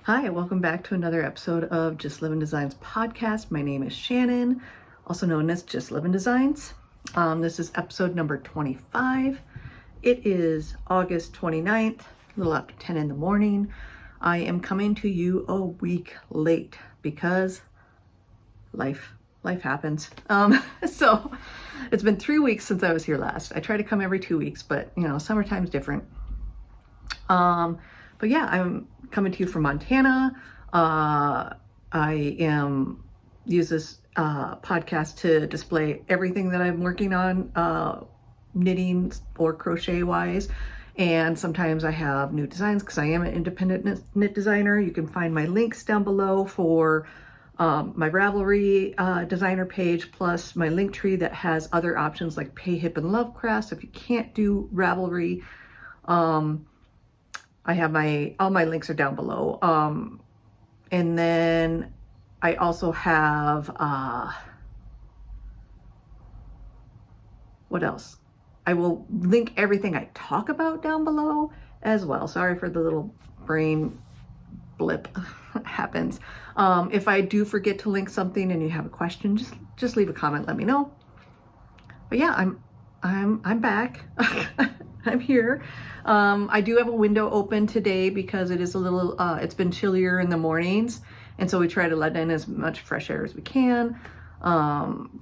Hi, welcome back to another episode of Justlivin Designs podcast. My name is Shannon, also known as Justlivin Designs. This is episode number 25. It is August 29th, a little after 10 in the morning. I am coming to you a week late because life happens. So it's been 3 weeks since I was here last. I try to come every 2 weeks, but summertime's different. But yeah, I'm coming to you from Montana. I use this podcast to display everything that I'm working on, knitting or crochet wise. And sometimes I have new designs because I am an independent knit designer. You can find my links down below for my Ravelry designer page, plus my link tree that has other options like Pay, Hip, and Love crafts. If you can't do Ravelry, I have all my links are down below. And then I also have, what else? I will link everything I talk about down below as well. Sorry for the little brain blip happens. If I do forget to link something and you have a question, just leave a comment, let me know. But yeah, I'm back. I'm here. I do have a window open today because it is a little, it's been chillier in the mornings. And so we try to let in as much fresh air as we can.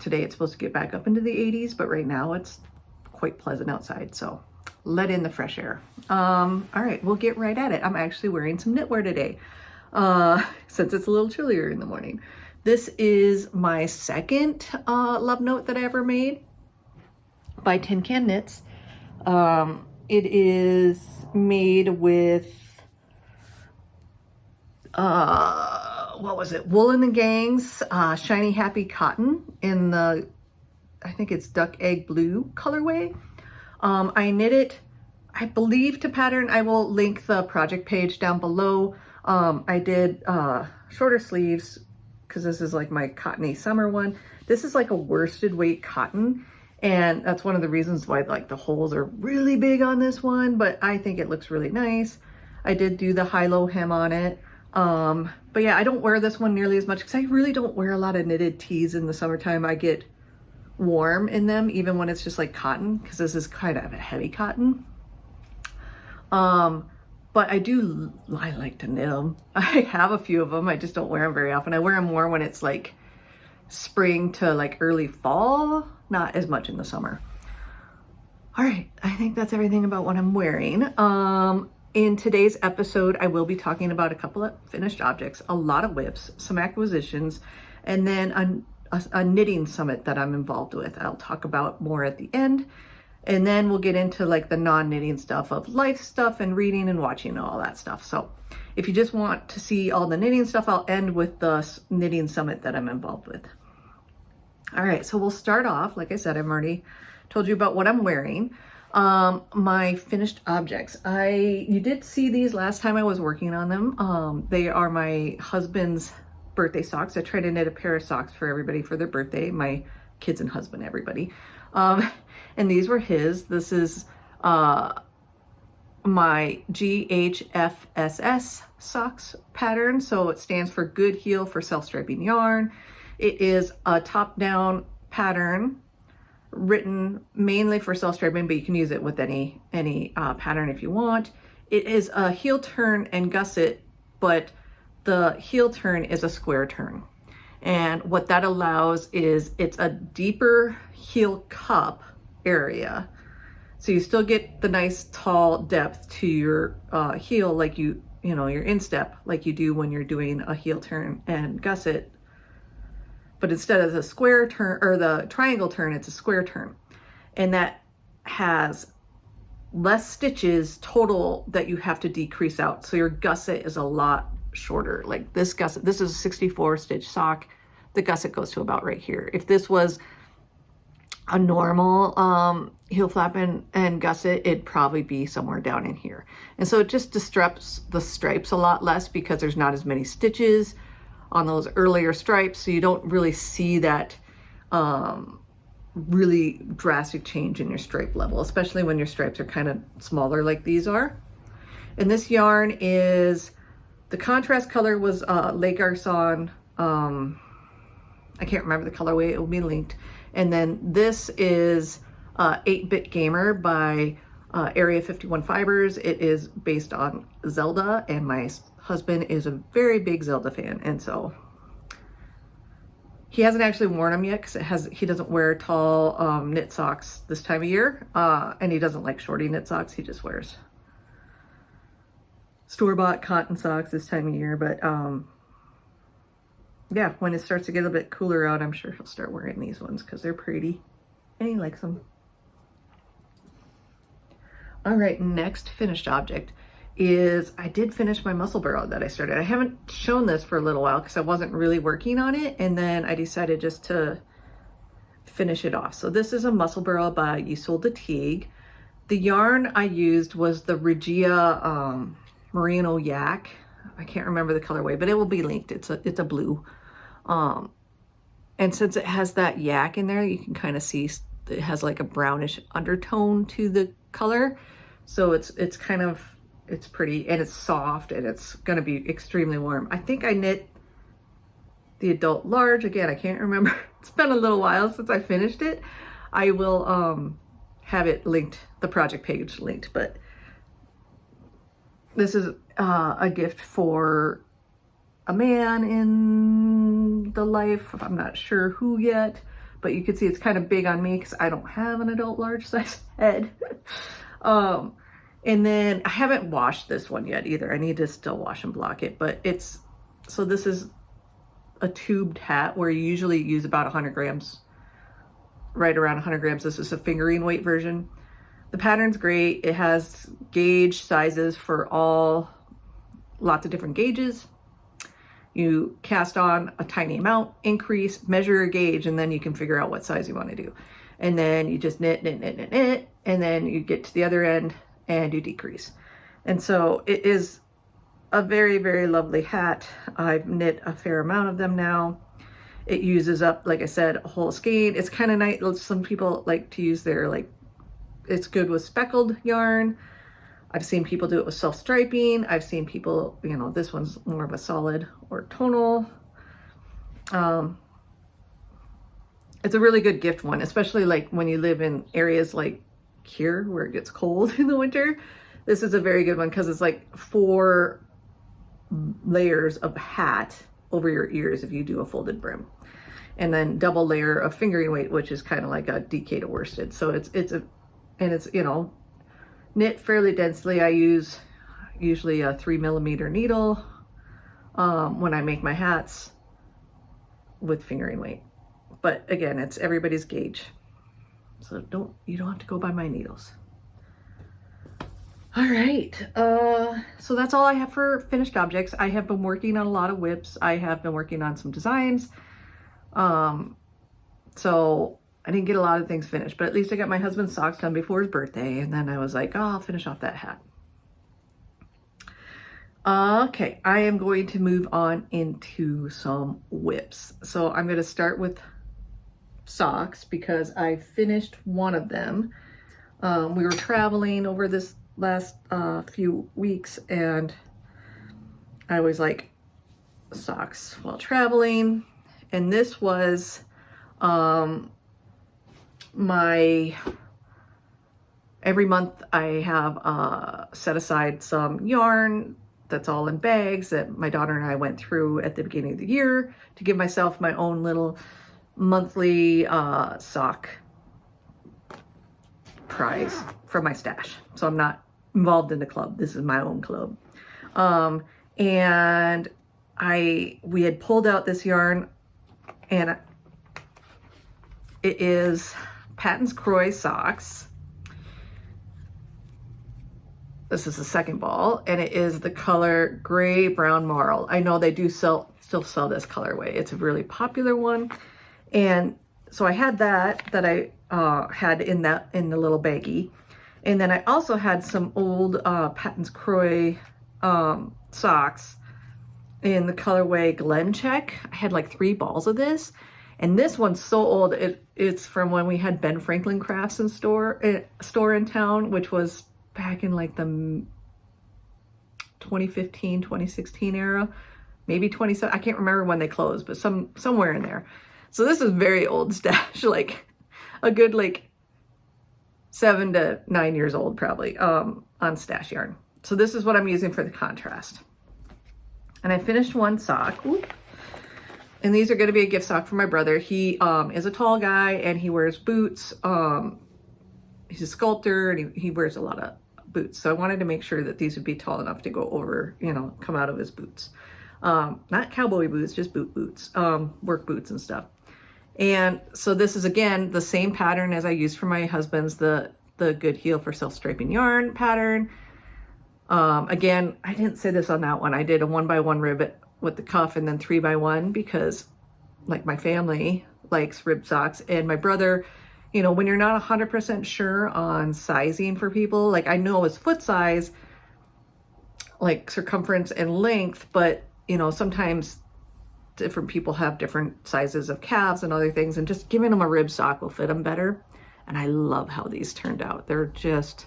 Today it's supposed to get back up into the 80s, but right now it's quite pleasant outside. So let in the fresh air. All right, we'll get right at it. I'm actually wearing some knitwear today, since it's a little chillier in the morning. This is my second love note that I ever made by Tin Can Knits. It is made with, what was it? Wool and the Gang's Shiny Happy Cotton in the, I think it's Duck Egg Blue colorway. I knit it, I believe, to pattern. I will link the project page down below. I did shorter sleeves because this is like my cottony summer one. This is like a worsted weight cotton. And that's one of the reasons why like the holes are really big on this one, but I think it looks really nice. I did do the high-low hem on it. But yeah, I don't wear this one nearly as much because I really don't wear a lot of knitted tees in the summertime. I get warm in them, even when it's just like cotton, because this is kind of a heavy cotton. But I like to knit them. I have a few of them. I just don't wear them very often. I wear them more when it's like spring to like early fall, not as much in the summer. All right, I think that's everything about what I'm wearing. In today's episode, I will be talking about a couple of finished objects, a lot of whips, some acquisitions, and then a knitting summit that I'm involved with. I'll talk about more at the end. And then we'll get into like the non-knitting stuff of life stuff and reading and watching and all that stuff. So if you just want to see all the knitting stuff, I'll end with the knitting summit that I'm involved with. All right, so we'll start off. Like I said, I've already told you about what I'm wearing. My finished objects. You did see these last time I was working on them. They are my husband's birthday socks. I try to knit a pair of socks for everybody for their birthday, my kids and husband, everybody. And these were his. This is my GHFSS socks pattern. So it stands for Good Heel for Self-Striping Yarn. It is a top-down pattern written mainly for self-striping, but you can use it with any pattern if you want. It is a heel turn and gusset, but the heel turn is a square turn. And what that allows is it's a deeper heel cup area. So you still get the nice tall depth to your heel, like your instep, like you do when you're doing a heel turn and gusset. But instead of the square turn or the triangle turn, it's a square turn. And that has less stitches total that you have to decrease out. So your gusset is a lot shorter. Like this gusset, this is a 64 stitch sock. The gusset goes to about right here. If this was a normal heel flap and gusset, it'd probably be somewhere down in here. And so it just disrupts the stripes a lot less because there's not as many stitches on those earlier stripes, so you don't really see that really drastic change in your stripe level, especially when your stripes are kind of smaller like these are. And this yarn is The contrast color was Lake Arson. I can't remember the colorway. It will be linked. And then this is 8-Bit Gamer by Area 51 Fibers. It is based on Zelda, and my husband is a very big Zelda fan, and so he hasn't actually worn them yet because he doesn't wear tall knit socks this time of year, and he doesn't like shorty knit socks. He just wears store-bought cotton socks this time of year. But yeah, when it starts to get a bit cooler out, I'm sure he'll start wearing these ones because they're pretty and he likes them. All right, next finished object is I did finish my muscle burrow that I started. I haven't shown this for a little while because I wasn't really working on it, and then I decided just to finish it off. So this is a muscle burrow by Justlivin Designs. The yarn I used was the Regia Merino Yak. I can't remember the colorway, but it will be linked. It's a blue. And since it has that yak in there, you can kind of see it has like a brownish undertone to the color. So it's pretty, and it's soft, and it's going to be extremely warm. I think I knit the adult large. Again, I can't remember. It's been a little while since I finished it. I will have it linked, the project page linked, but this is a gift for a man in the life. I'm not sure who yet, but you can see it's kind of big on me because I don't have an adult large size head. And then I haven't washed this one yet either. I need to still wash and block it, but so this is a tubed hat where you usually use about 100 grams, right around 100 grams. This is a fingering weight version. The pattern's great. It has gauge sizes for lots of different gauges. You cast on a tiny amount, increase, measure your gauge, and then you can figure out what size you want to do. And then you just knit, and then you get to the other end and you decrease. And so it is a very, very lovely hat. I've knit a fair amount of them now. It uses up, like I said, a whole skein. It's kind of nice. Some people like to use it's good with speckled yarn. I've seen people do it with self-striping. I've seen people, this one's more of a solid or tonal. It's a really good gift one, especially like when you live in areas like here where it gets cold in the winter. This is a very good one because it's like 4 layers of hat over your ears if you do a folded brim, and then double layer of fingering weight, which is kind of like a DK to worsted. So it's knit fairly densely. I use usually a 3mm needle when I make my hats with fingering weight. But again, it's everybody's gauge. So you don't have to go by my needles. All right, so that's all I have for finished objects. I have been working on a lot of whips. I have been working on some designs. So I didn't get a lot of things finished, but at least I got my husband's socks done before his birthday. And then I was like, oh, I'll finish off that hat. Okay, I am going to move on into some whips. So I'm going to start with socks because I finished one of them. We were traveling over this last few weeks, and I always like socks while traveling. And this was every month I have set aside some yarn that's all in bags that my daughter and I went through at the beginning of the year to give myself my own little monthly sock prize for my stash. So I'm not involved in the club. This is my own club. And we had pulled out this yarn, and it is Patton's Croy socks. This is the second ball, and it is the color gray brown marl. I know they do still sell this colorway. It's a really popular one. And so I had that I had in the little baggie. And then I also had some old Patton's Croy socks in the colorway Glen Check. I had like 3 balls of this. And this one's so old. It's from when we had Ben Franklin Crafts store in town, which was back in like the 2015, 2016 era, maybe 27. I can't remember when they closed, but somewhere in there. So this is very old stash, like a good like 7 to 9 years old probably on stash yarn. So this is what I'm using for the contrast. And I finished one sock. Whoop. And these are going to be a gift sock for my brother. He is a tall guy and he wears boots. He's a sculptor and he wears a lot of boots. So I wanted to make sure that these would be tall enough to go over, you know, come out of his boots. Not cowboy boots, just boots, work boots and stuff. And so this is, again, the same pattern as I used for my husband's, the Good Heel for Self-Striping Yarn pattern. Again, I didn't say this on that one. I did a 1x1 ribbit with the cuff and then 3x1 because, like, my family likes rib socks, and my brother, you know, when you're not 100% sure on sizing for people, like I know his foot size, like circumference and length, but you know, sometimes different people have different sizes of calves and other things, and just giving them a rib sock will fit them better. And I love how these turned out. They're just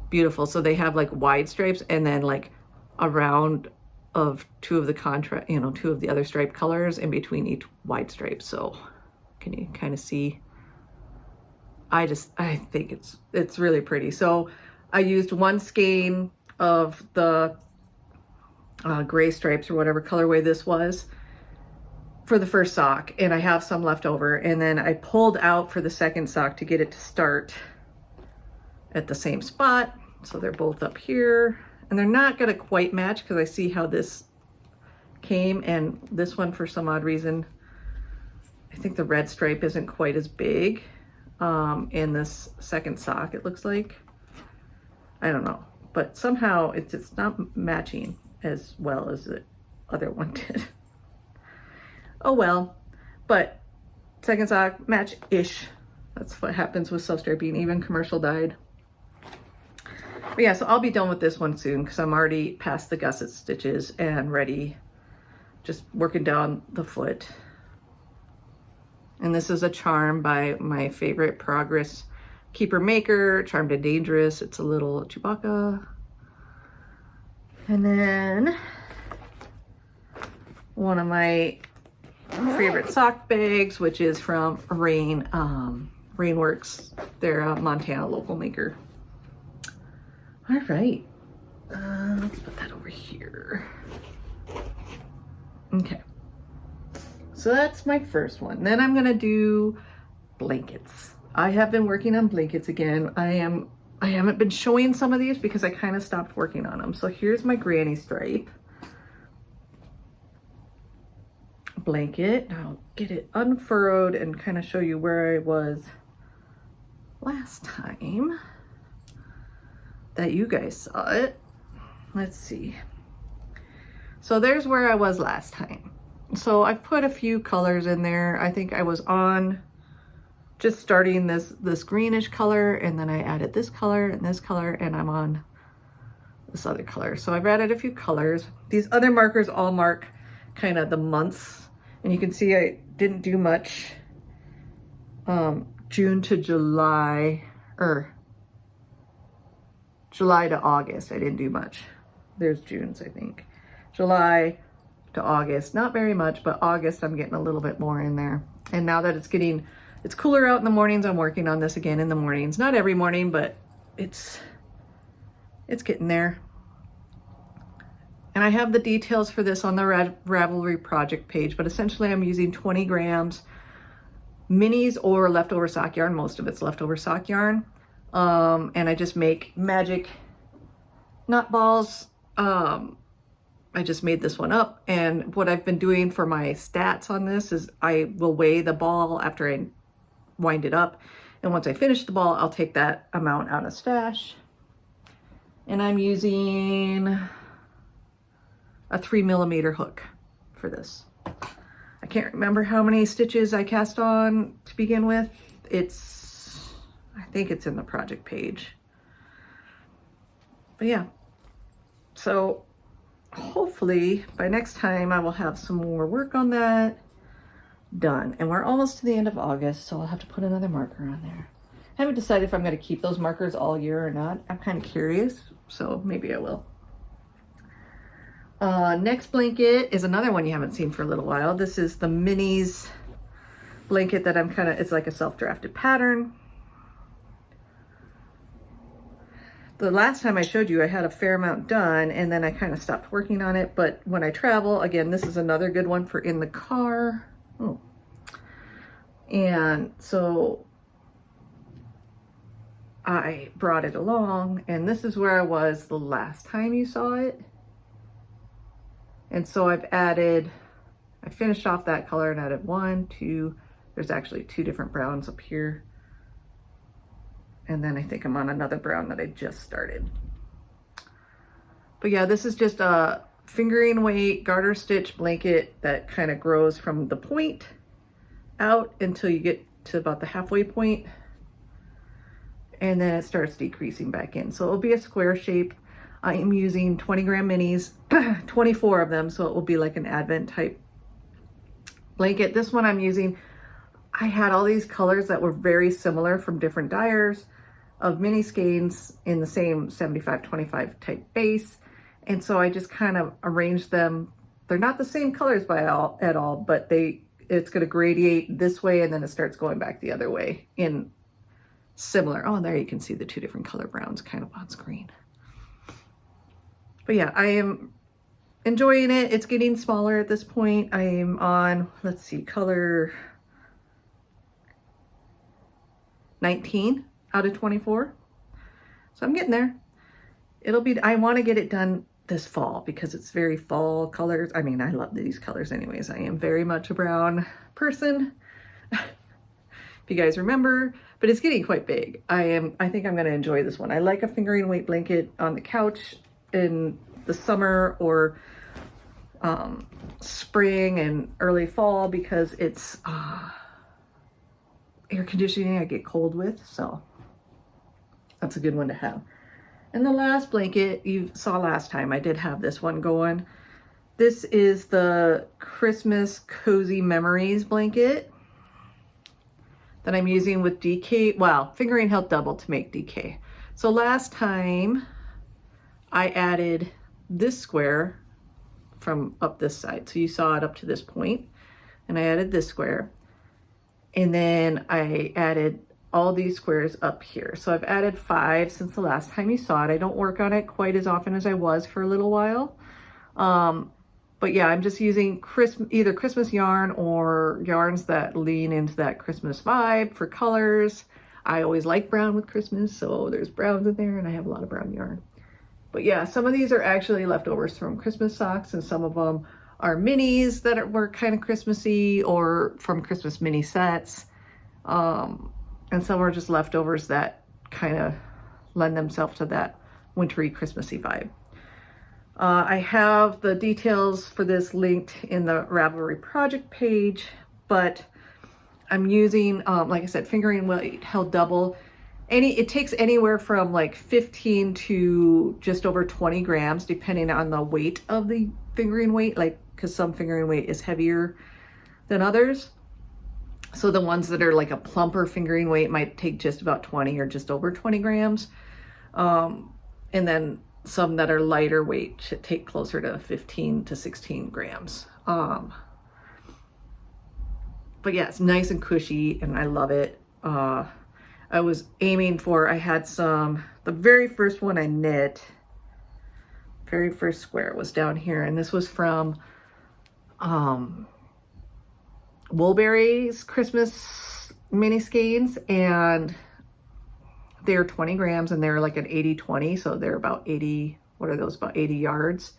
beautiful. So they have like wide stripes and then like a round of two of the other stripe colors in between each wide stripe. So can you kind of see? I think it's really pretty. So I used one skein of the gray stripes or whatever colorway this was for the first sock, and I have some left over, and then I pulled out for the second sock to get it to start at the same spot. So they're both up here, and they're not going to quite match because I see how this came, and this one, for some odd reason, I think the red stripe isn't quite as big in this second sock, it looks like. I don't know, but somehow it's not matching as well as the other one did. Oh well, but second sock, match-ish. That's what happens with self-striping, even commercial dyed. But yeah, so I'll be done with this one soon because I'm already past the gusset stitches and ready, just working down the foot. And this is a charm by my favorite Progress Keeper maker, Charmed and Dangerous. It's a little Chewbacca. And then one of my favorite sock bags, which is from Rainworks. They're a Montana local maker. All right, let's put that over here. Okay, so that's my first one. Then I'm gonna do blankets. I have been working on blankets again. I haven't been showing some of these because I kind of stopped working on them. So here's my granny stripe blanket. I'll get it unfurrowed and kind of show you where I was last time that you guys saw it. Let's see. So there's where I was last time. So I've put a few colors in there. I think I was on just starting this greenish color, and then I added this color and this color, and I'm on this other color. So I've added a few colors. These other markers all mark kind of the months, and you can see I didn't do much June to July, or July to August. I didn't do much. There's June's, I think. July to August, not very much, but August I'm getting a little bit more in there. And now that it's cooler out in the mornings, I'm working on this again in the mornings. Not every morning, but it's getting there. And I have the details for this on the Ravelry project page, but essentially I'm using 20 grams minis or leftover sock yarn. Most of it's leftover sock yarn. And I just make magic knot balls. I just made this one up, and what I've been doing for my stats on this is I will weigh the ball after I wind it up, and once I finish the ball, I'll take that amount out of stash. And I'm using a 3mm hook for this. I can't remember how many stitches I cast on to begin with. I think it's in the project page. But yeah, so hopefully by next time I will have some more work on that done. And we're almost to the end of August, so I'll have to put another marker on there. I haven't decided if I'm going to keep those markers all year or not. I'm kind of curious, so maybe I will. Next blanket is another one you haven't seen for a little while. This is the Minis blanket that it's like a self-drafted pattern. The last time I showed you, I had a fair amount done and then I kind of stopped working on it. But when I travel, again, this is another good one for in the car. Oh. And so I brought it along, and this is where I was the last time you saw it. And so I finished off that color and added 1, 2, there's actually 2 different browns up here. And then I think I'm on another brown that I just started. But yeah, this is just a fingering weight garter stitch blanket that kind of grows from the point out until you get to about the halfway point. And then it starts decreasing back in. So it'll be a square shape. I am using 20-gram minis, 24 of them, so it will be like an Advent type blanket. This one I'm using, I had all these colors that were very similar from different dyers of mini skeins in the same 75-25 type base. And so I just kind of arranged them. They're not the same colors at all, but it's going to gradiate this way and then it starts going back the other way in similar. Oh, there you can see the 2 different color browns kind of on screen. But yeah, I am enjoying it. It's getting smaller at this point. I am on, let's see, color 19 out of 24. So I'm getting there. I want to get it done this fall because it's very fall colors. I mean, I love these colors anyways. I am very much a brown person, if you guys remember, but it's getting quite big. I think I'm going to enjoy this one. I like a fingering weight blanket on the couch in the summer or spring and early fall because it's air conditioning I get cold with, so that's a good one to have. And the last blanket you saw last time, I did have this one going. This is the Christmas Cozy Memories blanket that I'm using with DK. Well, fingering helped double to make DK. So last time I added this square from up this side. So you saw it up to this point, and I added this square. And then I added all these squares up here. So I've added 5 since the last time you saw it. I don't work on it quite as often as I was for a little while. But yeah, I'm just using either Christmas yarn or yarns that lean into that Christmas vibe for colors. I always like brown with Christmas, so there's browns in there and I have a lot of brown yarn. But yeah, some of these are actually leftovers from Christmas socks and some of them are minis that were kind of Christmassy or from Christmas mini sets. And some are just leftovers that kind of lend themselves to that wintry Christmassy vibe. I have the details for this linked in the Ravelry project page, but I'm using, like I said, fingering weight held double. It takes anywhere from like 15 to just over 20 grams, depending on the weight of the fingering weight, because some fingering weight is heavier than others. So the ones that are like a plumper fingering weight might take just about 20 or just over 20 grams. And then some that are lighter weight should take closer to 15 to 16 grams. But yeah, it's nice and cushy and I love it. I was aiming for, the very first one I knit, very first square was down here. And this was from Woolberry's Christmas mini skeins, and they're 20 grams and they're like an 80-20. So they're about 80, what are those, about 80 yards.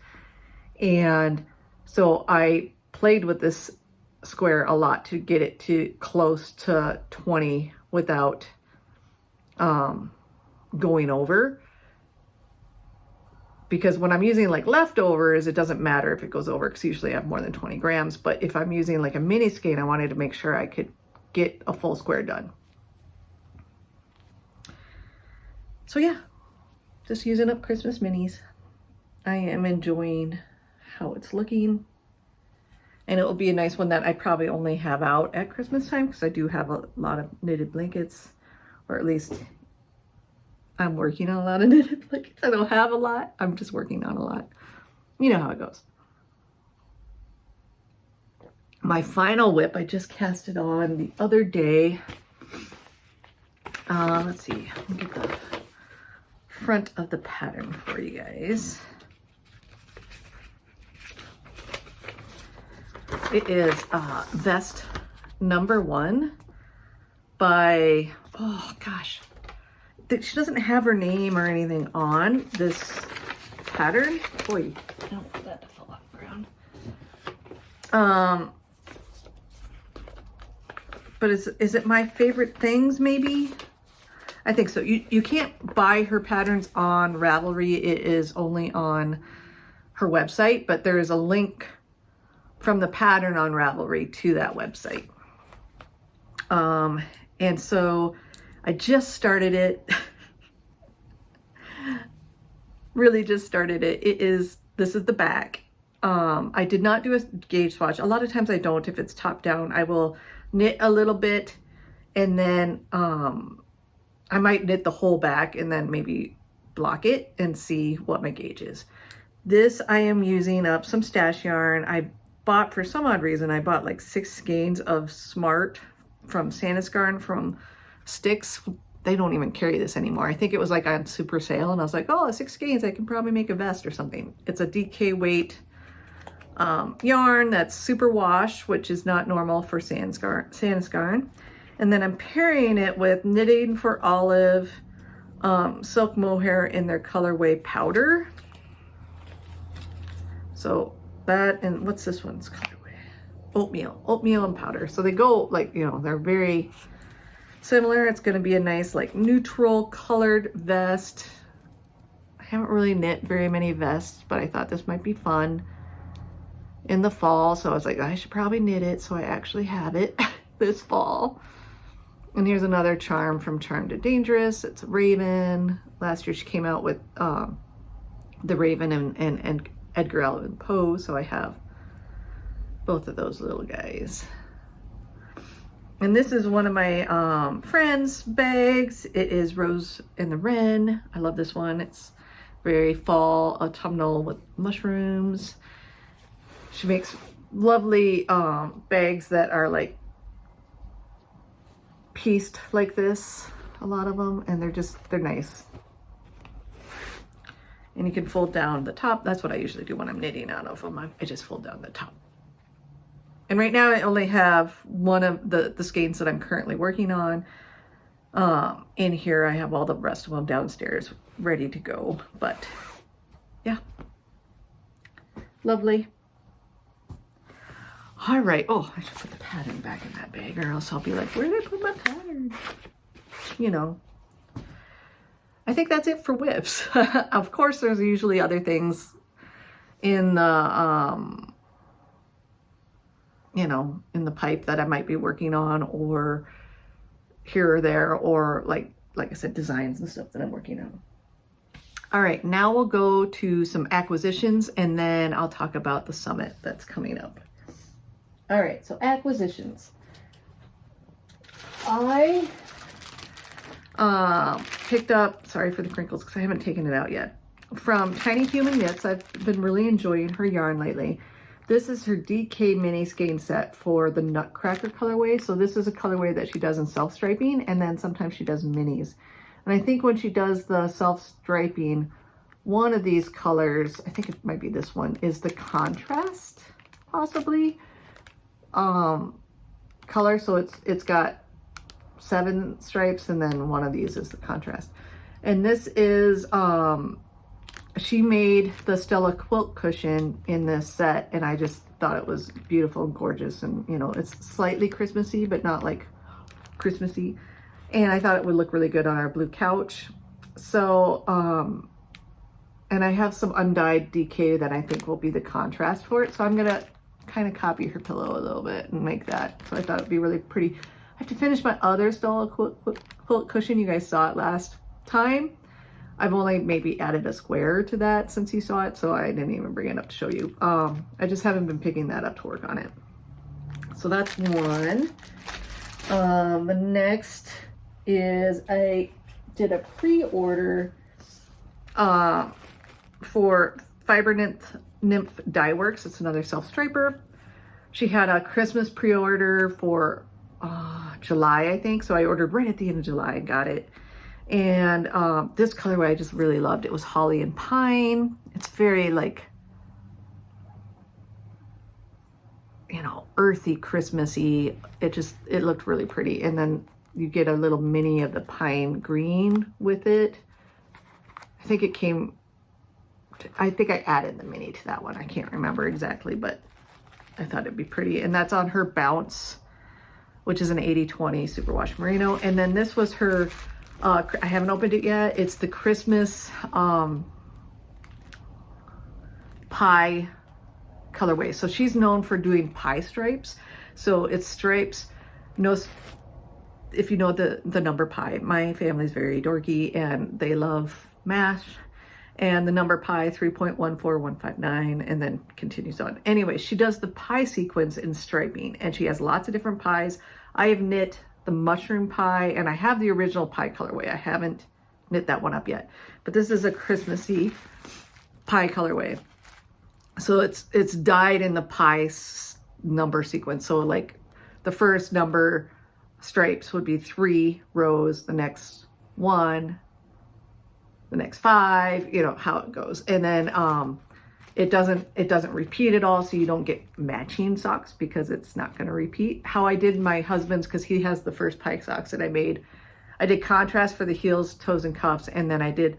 And so I played with this square a lot to get it to close to 20 without going over, because when I'm using like leftovers, it doesn't matter if it goes over because usually I have more than 20 grams. But if I'm using like a mini skein, I wanted to make sure I could get a full square done. So yeah, just using up Christmas minis. I am enjoying how it's looking, and it will be a nice one that I probably only have out at Christmas time because I do have a lot of knitted blankets, or at least I'm working on a lot of knitted blankets. I don't have a lot. I'm just working on a lot. You know how it goes. my final whip, I just cast it on the other day. Let's see, I'll get the front of the pattern for you guys. It is vest number 1 by, oh gosh, she doesn't have her name or anything on this pattern. Boy, I don't want that to fall off the ground. But is it my favorite things maybe? I think so. You can't buy her patterns on Ravelry. It is only on her website, but there is a link from the pattern on Ravelry to that website. And so I just started it. Really just started it. This is the back. I did not do a gauge swatch. A lot of times I don't. If it's top down, I will knit a little bit and then I might knit the whole back and then maybe block it and see what my gauge is. This I am using up some stash yarn. I bought, for some odd reason, I bought like 6 skeins of Smart from Sandisgarn from Sticks. They don't even carry this anymore. I think it was like on super sale and I was like, oh, 6 skeins, I can probably make a vest or something. It's a DK weight yarn that's super wash, which is not normal for Sandisgarn. And then I'm pairing it with Knitting for Olive silk mohair in their colorway powder. So that, and what's this one's colorway? Oatmeal and powder. So they go like, you know, they're very similar. It's going to be a nice like neutral colored vest. I haven't really knit very many vests, but I thought this might be fun in the fall. So I was like, I should probably knit it. So I actually have it this fall. And here's another charm from Charmed to Dangerous. It's a raven. Last year she came out with the raven and Edgar Allan Poe. So I have both of those little guys. And this is one of my friend's bags. It is Rose and the Wren. I love this one. It's very fall, autumnal with mushrooms. She makes lovely bags that are like pieced like this, a lot of them, and they're nice. And you can fold down the top. That's what I usually do when I'm knitting out of them. I just fold down the top. And right now I only have one of the skeins that I'm currently working on. In here I have all the rest of them downstairs ready to go. But yeah, lovely. All right. Oh, I should put the pattern back in that bag, or else I'll be like, where did I put my pattern? You know. I think that's it for whips. Of course, there's usually other things in the, you know, in the pipe that I might be working on, or here or there, or like I said, designs and stuff that I'm working on. All right, now we'll go to some acquisitions, and then I'll talk about the summit that's coming up. All right, so acquisitions. I picked up, sorry for the crinkles because I haven't taken it out yet, from Tiny Human Knits. I've been really enjoying her yarn lately. This is her DK mini skein set for the Nutcracker colorway. So this is a colorway that she does in self-striping, and then sometimes she does minis. And I think when she does the self-striping, one of these colors, I think it might be this one, is the contrast, possibly, color. So it's got 7 stripes, and then one of these is the contrast. And this is, she made the Stella quilt cushion in this set, and I just thought it was beautiful and gorgeous. And, you know, it's slightly Christmassy, but not like Christmassy. And I thought it would look really good on our blue couch. So, and I have some undyed DK that I think will be the contrast for it. So I'm going to kind of copy her pillow a little bit and make that. So I thought it'd be really pretty. I have to finish my other Stella quilt cushion. You guys saw it last time. I've only maybe added a square to that since you saw it, so I didn't even bring it up to show you. I just haven't been picking that up to work on it. So that's one. The next is I did a pre-order for Fiber Nymph Dye Works. It's another self-striper. She had a Christmas pre-order for July, I think. So I ordered right at the end of July and got it. And this colorway I just really loved. It was holly and pine. It's very like, you know, earthy, Christmassy. It looked really pretty. And then you get a little mini of the pine green with it. I think I added the mini to that one. I can't remember exactly, but I thought it'd be pretty. And that's on her Bounce, which is an 80/20 superwash merino. And then this was her, I haven't opened it yet. It's the Christmas pie colorway. So she's known for doing pie stripes. So it's stripes, if you know the number pi. My family's very dorky and they love math. And the number pi, 3.14159, and then continues on. Anyway, she does the pie sequence in striping, and she has lots of different pies. I have knit the mushroom pie, and I have the original pie colorway. I haven't knit that one up yet. But this is a Christmassy pie colorway. So it's dyed in the pie number sequence. So like the first number stripes would be 3 rows, the next 1, the next 5, you know how it goes. And then it doesn't repeat at all, so you don't get matching socks because it's not going to repeat. How I did my husband's, because he has the first pie socks that I made, I did contrast for the heels, toes, and cuffs, and then I did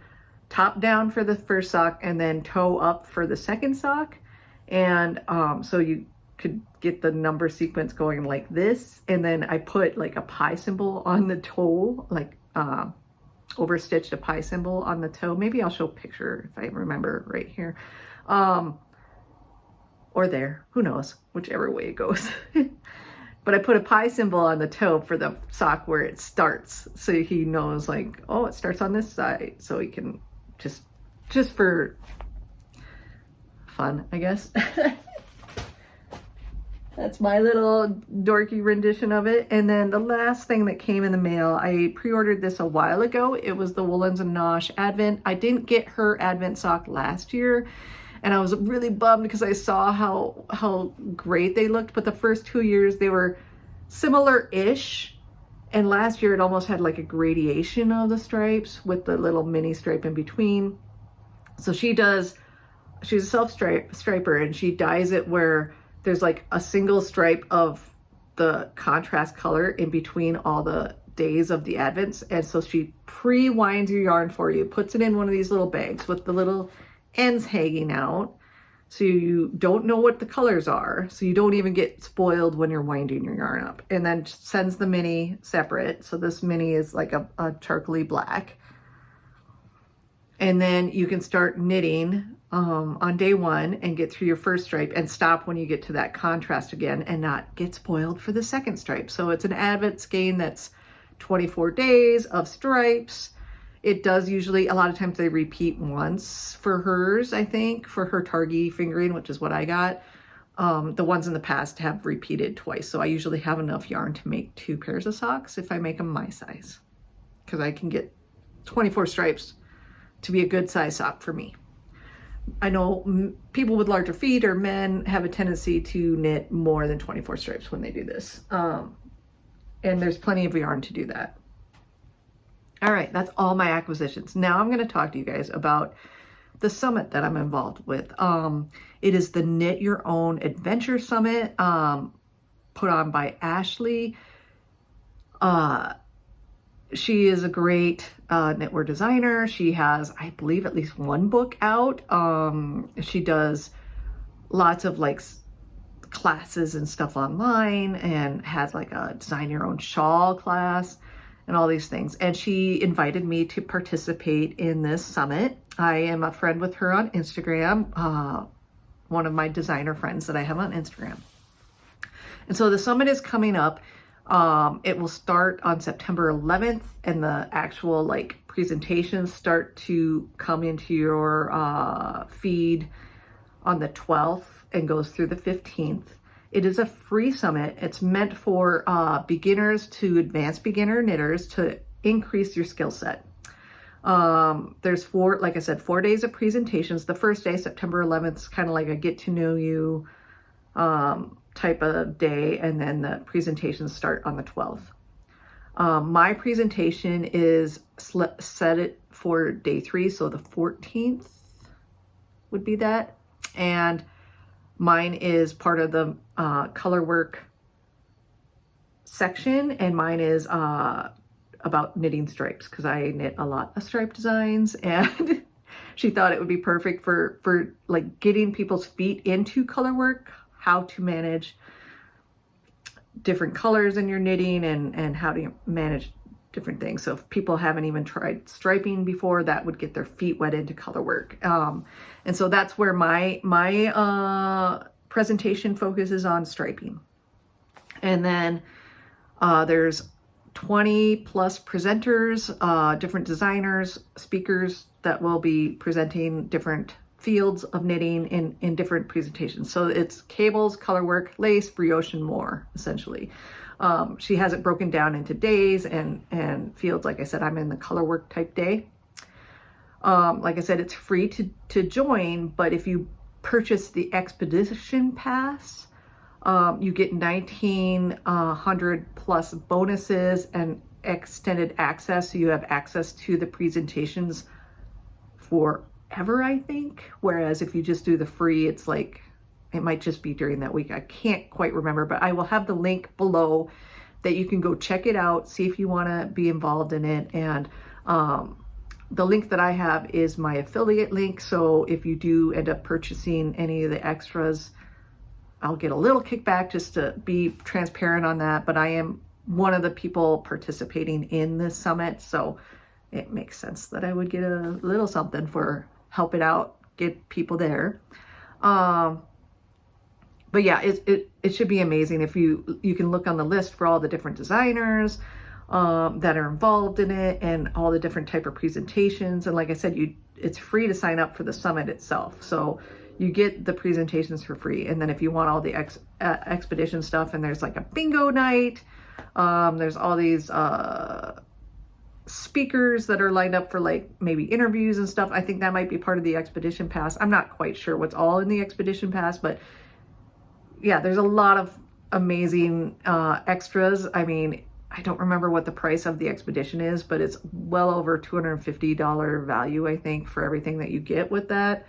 top down for the first sock and then toe up for the second sock. And so you could get the number sequence going like this, and then I put like a pie symbol on the toe, like overstitched a pie symbol on the toe. Maybe I'll show a picture if I remember right here, or there, who knows, whichever way it goes. But I put a pie symbol on the toe for the sock where it starts, so he knows like, oh, it starts on this side, so he can just for fun, I guess. That's my little dorky rendition of it. And then the last thing that came in the mail, I pre-ordered this a while ago. It was the Woolens and Nosh Advent. I didn't get her Advent sock last year, and I was really bummed because I saw how great they looked. But the first 2 years they were similar-ish, and last year it almost had like a gradation of the stripes with the little mini stripe in between. So she's a self-striper, and she dyes it where there's like a single stripe of the contrast color in between all the days of the Advents. And so she pre-winds your yarn for you, puts it in one of these little bags with the little ends hanging out, so you don't know what the colors are, so you don't even get spoiled when you're winding your yarn up, and then sends the mini separate. So this mini is like a charcoaly black. And then you can start knitting on day 1 and get through your first stripe and stop when you get to that contrast again and not get spoiled for the second stripe. So it's an Advent skein that's 24 days of stripes. It does usually, a lot of times they repeat once for hers, I think, for her Targhee fingering, which is what I got. The ones in the past have repeated twice. So I usually have enough yarn to make 2 pairs of socks if I make them my size, because I can get 24 stripes to be a good size sock for me. I know people with larger feet or men have a tendency to knit more than 24 stripes when they do this. And there's plenty of yarn to do that. All right, that's all my acquisitions. Now I'm going to talk to you guys about the summit that I'm involved with. It is the Knit Your Own Adventure Summit, put on by Ashley. She is a great knitwear designer. She has, I believe, at least 1 book out. She does lots of like classes and stuff online, and has like a design your own shawl class and all these things. And she invited me to participate in this summit. I am a friend with her on Instagram, one of my designer friends that I have on Instagram. And so the summit is coming up. It will start on September 11th, and the actual like presentations start to come into your feed on the 12th and goes through the 15th. It is a free summit. It's meant for beginners to advanced beginner knitters to increase your skill set. There's like I said, 4 days of presentations. The first day, September 11th, is kind of like a get to know you, type of day, and then the presentations start on the 12th. My presentation is set it for day 3, so the 14th would be that. And mine is part of the color work section, and mine is about knitting stripes, because I knit a lot of stripe designs, and she thought it would be perfect for like getting people's feet into color work, how to manage different colors in your knitting, and how to manage different things. So if people haven't even tried striping before, that would get their feet wet into color work. And so that's where my presentation focuses on striping. And then there's 20 plus presenters, different designers, speakers that will be presenting different fields of knitting in different presentations. So it's cables, color work, lace, brioche, and more, essentially. She has it broken down into days and fields. Like I said, I'm in the color work type day. Like I said, it's free to join, but if you purchase the expedition pass, you get 1,900 plus bonuses and extended access. So you have access to the presentations forever, I think. Whereas if you just do the free, it's like, it might just be during that week. I can't quite remember, but I will have the link below that you can go check it out, see if you want to be involved in it. And the link that I have is my affiliate link. So if you do end up purchasing any of the extras, I'll get a little kickback, just to be transparent on that. But I am one of the people participating in this summit, so it makes sense that I would get a little something for help it out, get people there. But yeah, it should be amazing. If you can look on the list for all the different designers that are involved in it, and all the different type of presentations. And like I said, it's free to sign up for the summit itself. So you get the presentations for free. And then if you want all the expedition stuff, and there's like a bingo night, there's all these speakers that are lined up for like maybe interviews and stuff. I think that might be part of the expedition pass. I'm not quite sure what's all in the expedition pass, but yeah, there's a lot of amazing extras. I mean, I don't remember what the price of the expedition is, but it's well over $250 value, I think, for everything that you get with that.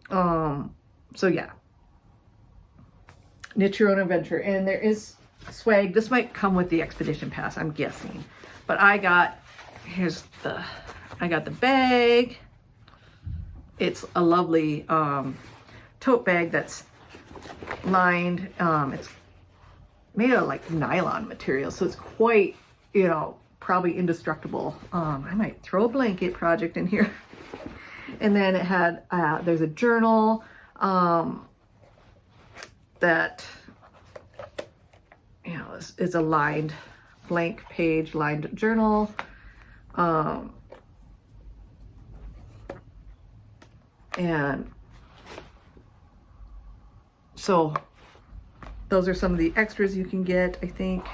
So yeah, knit your own adventure. And there is swag. This might come with the expedition pass, I'm guessing, but I got the bag. It's a lovely tote bag that's lined. It's made of like nylon material, so it's quite, probably indestructible. I might throw a blanket project in here. And then it had, there's a journal that, is a lined, blank page lined journal. And so those are some of the extras you can get, I think.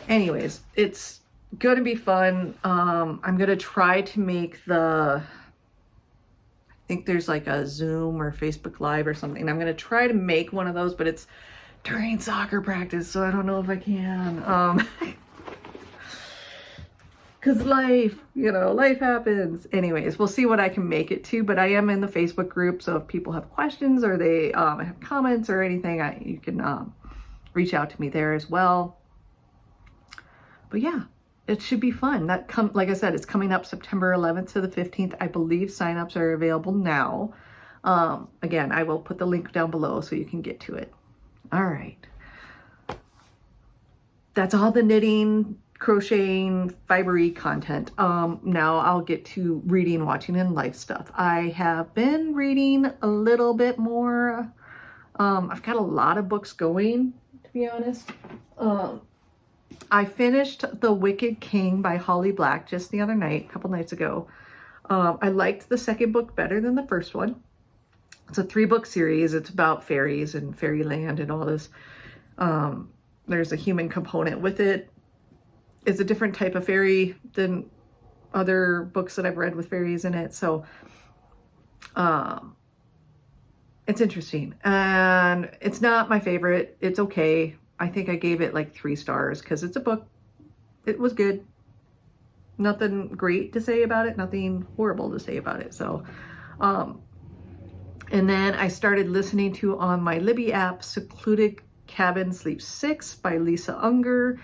Anyways, it's going to be fun. I'm going to try to make I think there's like a Zoom or Facebook Live or something. I'm going to try to make one of those, but it's during soccer practice, so I don't know if I can. Because life happens. Anyways, we'll see what I can make it to, but I am in the Facebook group, so if people have questions or they have comments or anything, you can reach out to me there as well. But yeah, it should be fun. Like I said, it's coming up September 11th to the 15th. I believe signups are available now. Again, I will put the link down below so you can get to it. All right. That's all the knitting, crocheting, fibery content. Now I'll get to reading, watching, and life stuff. I have been reading a little bit more. I've got a lot of books going, to be honest. I finished The Wicked King by Holly Black just the other night, a couple nights ago. I liked the second book better than the first one. It's a 3-book series. It's about fairies and fairyland and all this. There's a human component with it. It's a different type of fairy than other books that I've read with fairies in it. So It's interesting, and it's not my favorite. It's okay. I think I gave it like 3 stars because it's a book. It was good. Nothing great to say about it, nothing horrible to say about it. So, and then I started listening to on my Libby app, Secluded Cabin Sleep 6 by Lisa Unger.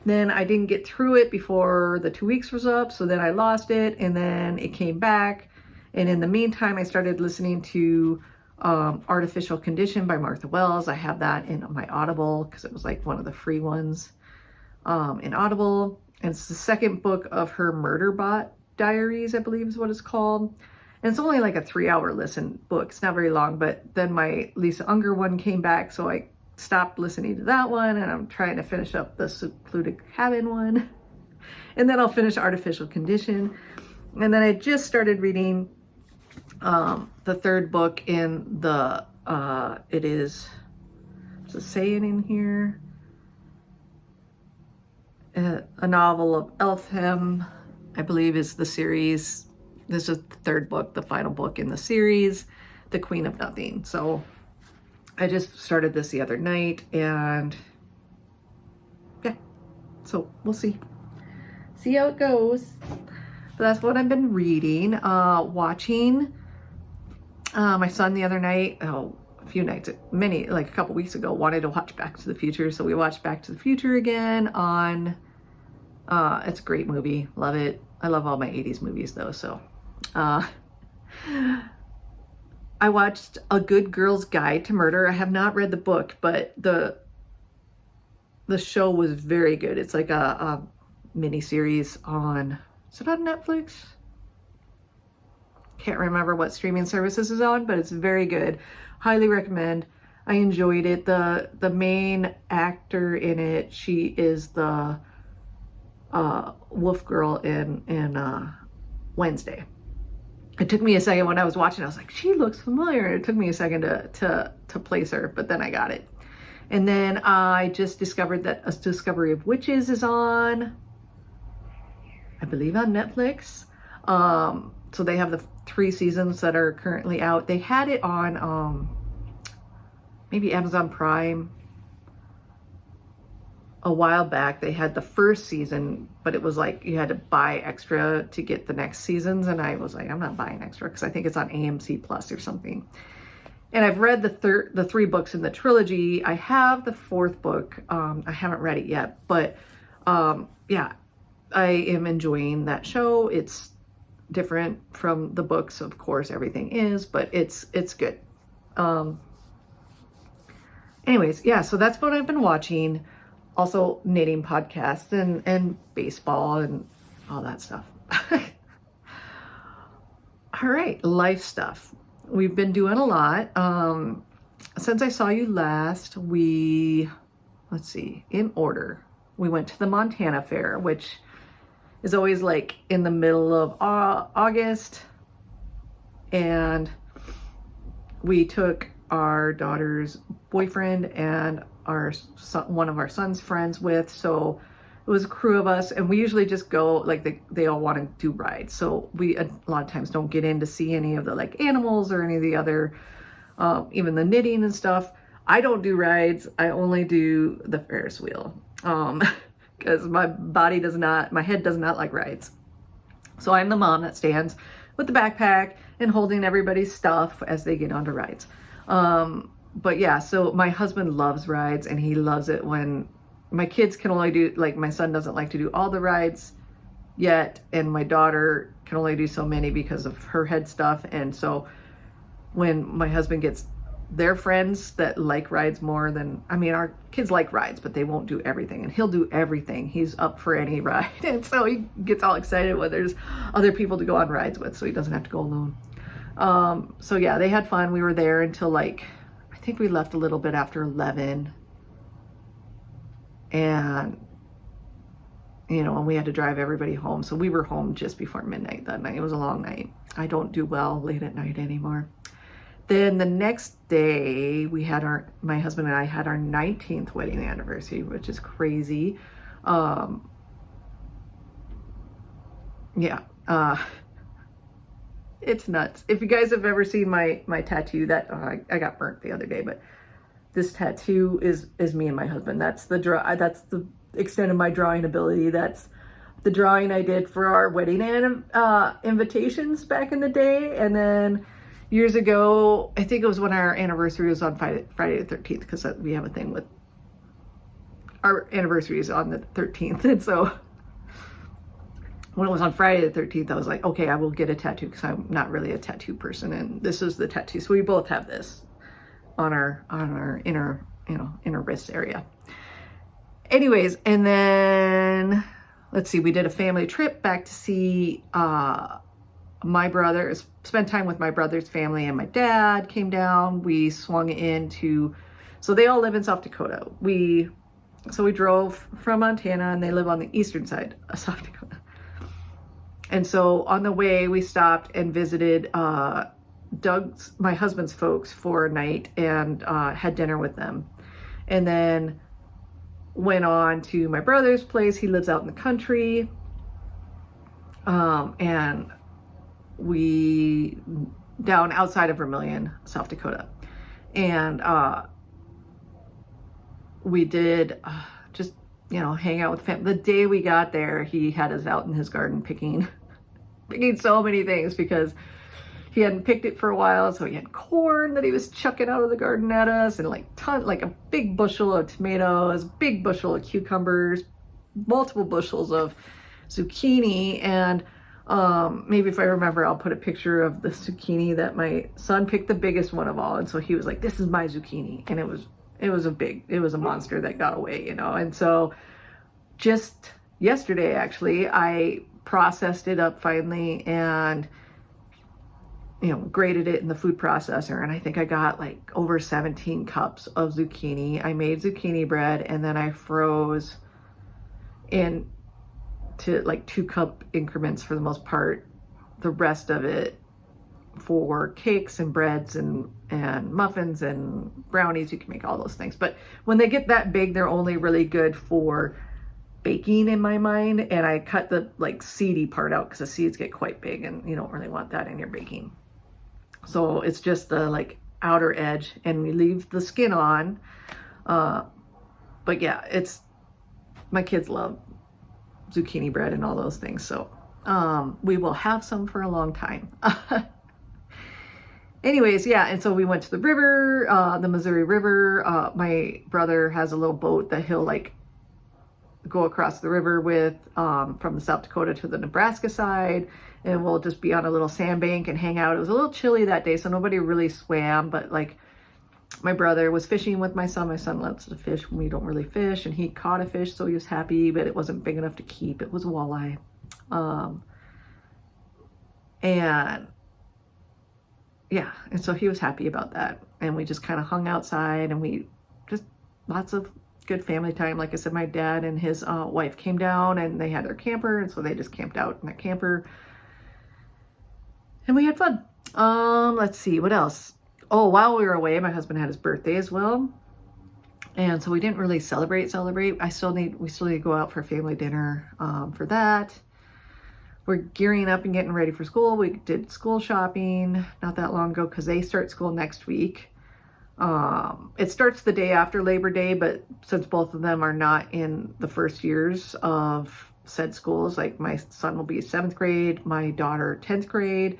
Then I didn't get through it before the 2 weeks was up, so then I lost it, and then it came back. And in the meantime, I started listening to Artificial Condition by Martha Wells. I have that in my Audible because it was like one of the free ones in Audible. And it's the second book of her Murderbot Diaries, I believe is what it's called. And it's only like a 3-hour listen book. It's not very long, but then my Lisa Unger one came back, so I stopped listening to that one, and I'm trying to finish up the Secluded Cabin one. And then I'll finish Artificial Condition. And then I just started reading the third book in the, it is, what's it saying in here? A novel of Elfhem, I believe is the series. This is the third book, the final book in the series, The Queen of Nothing. So I just started this the other night, and yeah, so we'll see how it goes. But that's what I've been reading. Watching my son the other night, a few nights, like a couple weeks ago, wanted to watch Back to the Future, so we watched Back to the Future again on it's a great movie, love it. I love all my 80s movies though. So I watched A Good Girl's Guide to Murder. I have not read the book, but the show was very good. It's like a mini series on, is it on Netflix? Can't remember what streaming services is on, but it's very good. Highly recommend. I enjoyed it. The main actor in it, she is the wolf girl in Wednesday. It took me a second when I was watching. I was like, she looks familiar. It took me a second to place her, but then I got it. And then I just discovered that A Discovery of Witches is on, I believe, on Netflix. So they have the 3 seasons that are currently out. They had it on maybe Amazon Prime a while back. They had the first season, but it was like you had to buy extra to get the next seasons, and I was like, I'm not buying extra because I think it's on AMC Plus or something. And I've read the 3 books in the trilogy. I have the 4th book. I haven't read it yet, but yeah, I am enjoying that show. It's different from the books, of course, everything is, but it's good. Anyways, yeah, so that's what I've been watching. Also knitting podcasts and baseball and all that stuff. All right, life stuff. We've been doing a lot. Since I saw you last, let's see, in order. We went to the Montana Fair, which is always like in the middle of August. And we took our daughter's boyfriend and one of our son's friends with, so it was a crew of us, and we usually just go, like they all want to do rides, so we a lot of times don't get in to see any of the like animals or any of the other even the knitting and stuff. I don't do rides, I only do the Ferris wheel because my head does not like rides. So I'm the mom that stands with the backpack and holding everybody's stuff as they get onto rides. But yeah, so my husband loves rides, and he loves it when my kids can only do, like my son doesn't like to do all the rides yet, and my daughter can only do so many because of her head stuff. And so when my husband gets their friends that like rides more than, I mean, our kids like rides, but they won't do everything, and he'll do everything. He's up for any ride. And so he gets all excited when there's other people to go on rides with, so he doesn't have to go alone. So yeah, they had fun. We were there until like, I think we left a little bit after 11, and and we had to drive everybody home. So we were home just before midnight that night. It was a long night. I don't do well late at night anymore. Then the next day we had my husband and I had our 19th wedding anniversary, which is crazy. Yeah. It's nuts. If you guys have ever seen my tattoo, that I got burnt the other day, but this tattoo is me and my husband. That's the extent of my drawing ability. That's the drawing I did for our wedding invitations back in the day. And then years ago, I think it was when our anniversary was on Friday the 13th, because we have a thing with our anniversary is on the 13th. And so when it was on Friday the 13th, I was like, okay, I will get a tattoo, because I'm not really a tattoo person. And this is the tattoo. So we both have this on our inner wrist area. Anyways, and then let's see, we did a family trip back to see my brothers, spend time with my brother's family, and my dad came down. We swung into, so they all live in South Dakota. So we drove from Montana, and they live on the eastern side of South Dakota. And so on the way, we stopped and visited my husband's folks for a night, and had dinner with them. And then went on to my brother's place. He lives out in the country. And we down outside of Vermilion, South Dakota. And we did just, hang out with family. The day we got there, he had us out in his garden picking so many things, because he hadn't picked it for a while. So he had corn that he was chucking out of the garden at us, and like a big bushel of tomatoes, big bushel of cucumbers, multiple bushels of zucchini. And maybe if I remember, I'll put a picture of the zucchini that my son picked, the biggest one of all. And so he was like, this is my zucchini. And it was a monster that got away, And so just yesterday, actually, I processed it up finally, and grated it in the food processor, and I think I got like over 17 cups of zucchini. I made zucchini bread, and then I froze into like 2-cup increments for the most part, the rest of it for cakes and breads and muffins and brownies. You can make all those things, but when they get that big, they're only really good for baking in my mind. And I cut the like seedy part out, because the seeds get quite big, and you don't really want that in your baking. So it's just the like outer edge, and we leave the skin on. But yeah, my kids love zucchini bread and all those things. So we will have some for a long time. Anyways, yeah, and so we went to the river, the Missouri River. My brother has a little boat that he'll like go across the river with, from the South Dakota to the Nebraska side, and we'll just be on a little sandbank and hang out. It was a little chilly that day, so nobody really swam, but like my brother was fishing with my son. My son loves to fish when we don't really fish, and he caught a fish, so he was happy, but it wasn't big enough to keep. It was a walleye. And yeah, and so he was happy about that. And we just kind of hung outside, and we just lots of good family time. Like I said, my dad and his wife came down, and they had their camper, and so they just camped out in that camper, and we had fun. Let's see, what else? Oh, while we were away, my husband had his birthday as well, and so we didn't really celebrate. We still need to go out for family dinner for that. We're gearing up and getting ready for school. We did school shopping not that long ago, because they start school next week. It starts the day after Labor Day, but since both of them are not in the first years of said schools, like my son will be 7th grade, my daughter 10th grade,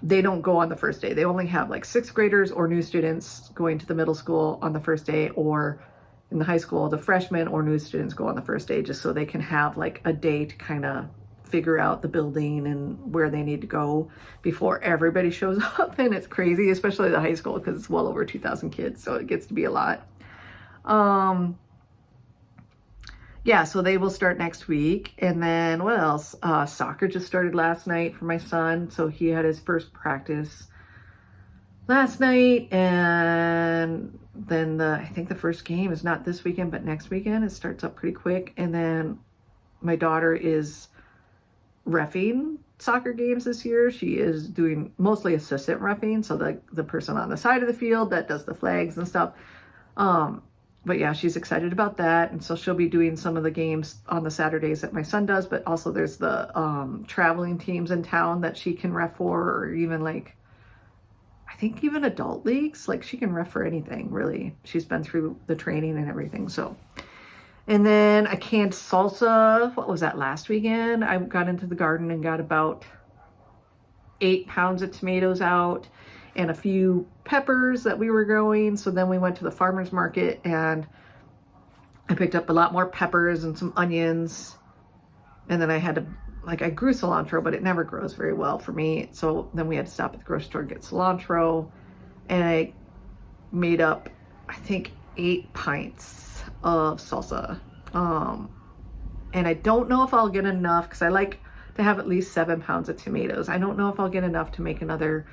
they don't go on the first day. They only have like 6th graders or new students going to the middle school on the first day, or in the high school, the freshmen or new students go on the first day, just so they can have like a day to kind of figure out the building and where they need to go before everybody shows up. And it's crazy, especially the high school, because it's well over 2,000 kids, so it gets to be a lot. Yeah, so they will start next week. And then what else? Soccer just started last night for my son, so he had his first practice last night. And then I think the first game is not this weekend, but next weekend. It starts up pretty quick. And then my daughter is reffing soccer games this year. She is doing mostly assistant reffing, so the person on the side of the field that does the flags and stuff. but yeah, she's excited about that. And so she'll be doing some of the games on the Saturdays that my son does, but also there's the traveling teams in town that she can ref for, or even like, I think even adult leagues, like she can ref for anything really. She's been through the training and everything. So, and then I canned salsa. What was that, last weekend? I got into the garden and got about 8 pounds of tomatoes out and a few peppers that we were growing. So then we went to the farmer's market and I picked up a lot more peppers and some onions. And then I had to, like, I grew cilantro, but it never grows very well for me. So then we had to stop at the grocery store and get cilantro. And I made up, I think, 8 pints of salsa. And I don't know if I'll get enough, because I like to have at least 7 pounds of tomatoes. I don't know if I'll get enough to make another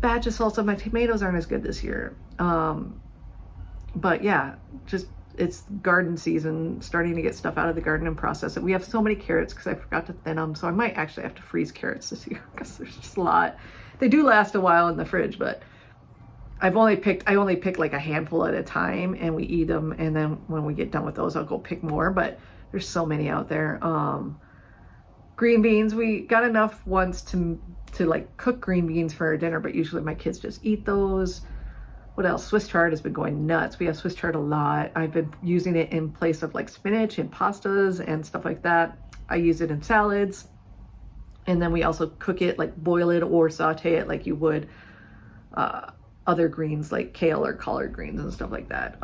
batch of salsa. My tomatoes aren't as good this year. But yeah, just, it's garden season, starting to get stuff out of the garden and process it. We have so many carrots because I forgot to thin them. So I might actually have to freeze carrots this year because there's just a lot. They do last a while in the fridge, but I only pick like a handful at a time and we eat them. And then when we get done with those, I'll go pick more, but there's so many out there. Green beans, we got enough once to like cook green beans for our dinner, but usually my kids just eat those. What else? Swiss chard has been going nuts. We have Swiss chard a lot. I've been using it in place of like spinach and pastas and stuff like that. I use it in salads. And then we also cook it, like boil it or saute it like you would other greens like kale or collard greens and stuff like that.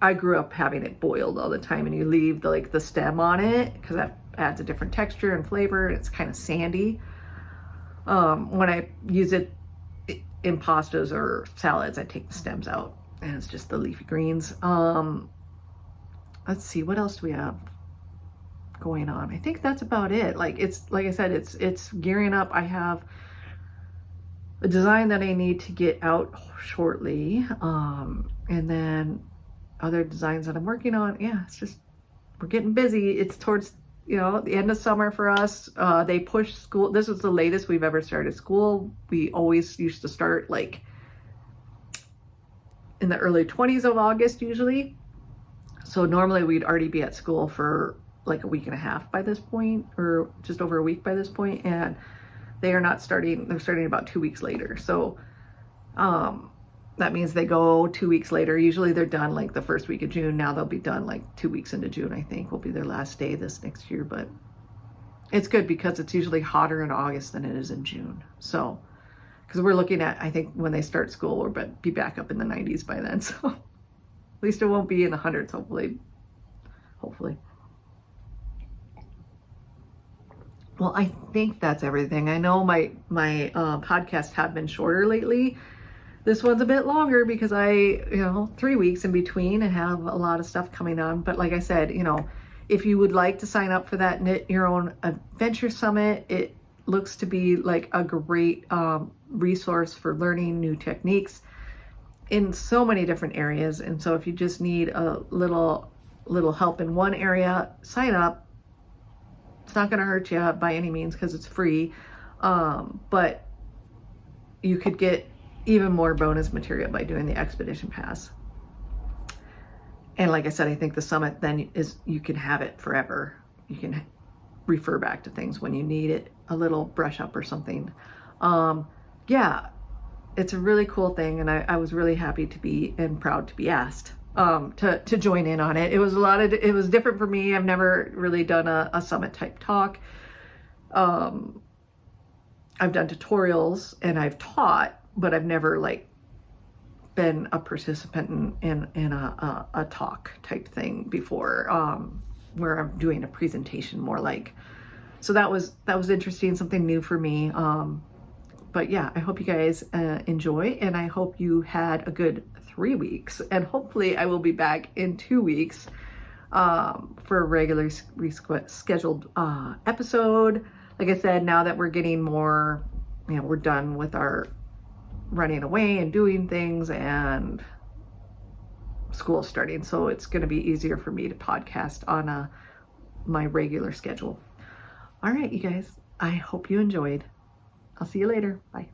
I grew up having it boiled all the time, and you leave the stem on it because that adds a different texture and flavor. It's kind of sandy. When I use it in pastas or salads, I take the stems out and it's just the leafy greens. Let's see, what else do we have going on? I think that's about it. Like I said, it's gearing up. I have a design that I need to get out shortly. And then other designs that I'm working on. Yeah, it's just, we're getting busy. It's towards, the end of summer for us. They push school. This was the latest we've ever started school. We always used to start like in the early 20s of August usually. So normally we'd already be at school for like a week and a half by this point, or just over a week by this point. And they are not starting, they're starting about 2 weeks later. So that means they go 2 weeks later. Usually they're done like the first week of June. Now they'll be done like 2 weeks into June, I think will be their last day this next year. But it's good because it's usually hotter in August than it is in June. So, because we're looking at, I think when they start school, we'll be back up in the 90s by then. So at least it won't be in the hundreds, hopefully. Well, I think that's everything. I know my podcasts have been shorter lately. This one's a bit longer because 3 weeks in between and have a lot of stuff coming on. But like I said, if you would like to sign up for that Knit Your Own Adventure Summit, it looks to be like a great resource for learning new techniques in so many different areas. And so if you just need a little help in one area, sign up. It's not going to hurt you by any means because it's free. But you could get even more bonus material by doing the Expedition Pass. And like I said, I think the summit then is, you can have it forever. You can refer back to things when you need it, a little brush up or something. Yeah, it's a really cool thing. And I was really happy to be and proud to be asked to join in on it. It was it was different for me. I've never really done a summit type talk. I've done tutorials and I've taught, but I've never been a participant in a talk type thing before, where I'm doing a presentation more like. So that was interesting, something new for me. But yeah, I hope you guys enjoy, and I hope you had a good 3 weeks, and hopefully I will be back in 2 weeks for a regular scheduled episode. Like I said, now that we're getting more, we're done with our running away and doing things and school starting. So it's going to be easier for me to podcast on my regular schedule. All right, you guys, I hope you enjoyed. I'll see you later. Bye.